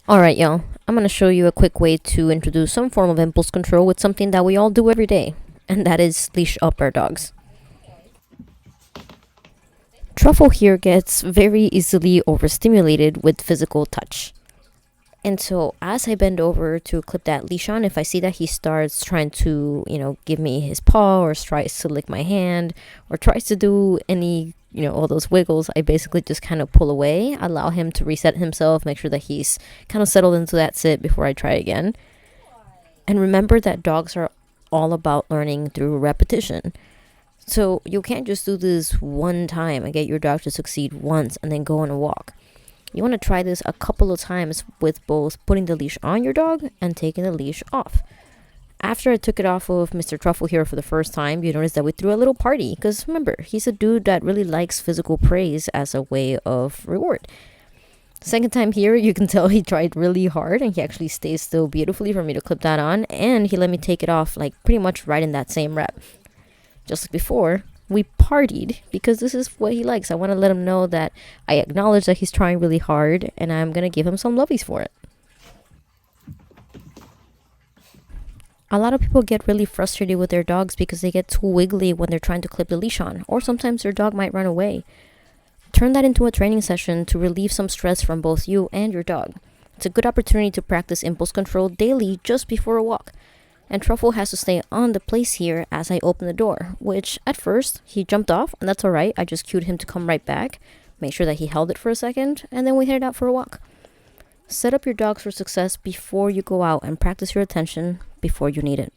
Alright, y'all, I'm going to show you a quick way to introduce some form of impulse control with something that we all do every day, and that is leash up our dogs. Truffle here gets very easily overstimulated with physical touch. And so as I bend over to clip that leash on, if I see that he starts trying to, give me his paw or tries to lick my hand or tries to do any, all those wiggles, I basically just kind of pull away, allow him to reset himself, make sure that he's kind of settled into that sit before I try again. And remember that dogs are all about learning through repetition. So you can't just do this one time and get your dog to succeed once and then go on a walk. You want to try this a couple of times with both putting the leash on your dog and taking the leash off. After I took it off of Mr. Truffle here for the first time, you notice that we threw a little party because remember, he's a dude that really likes physical praise as a way of reward. Second time here, you can tell he tried really hard and he actually stays still beautifully for me to clip that on, and he let me take it off like pretty much right in that same rep. Just like before, we partied because this is what he likes. I want to let him know that I acknowledge that he's trying really hard and I'm going to give him some lovies for it. A lot of people get really frustrated with their dogs because they get too wiggly when they're trying to clip the leash on, or sometimes their dog might run away. Turn that into a training session to relieve some stress from both you and your dog. It's a good opportunity to practice impulse control daily just before a walk. And Truffle has to stay on the place here as I open the door, which at first he jumped off, and that's alright. I just cued him to come right back, make sure that he held it for a second, and then we headed out for a walk. Set up your dogs for success before you go out and practice your attention before you need it.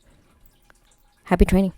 Happy training.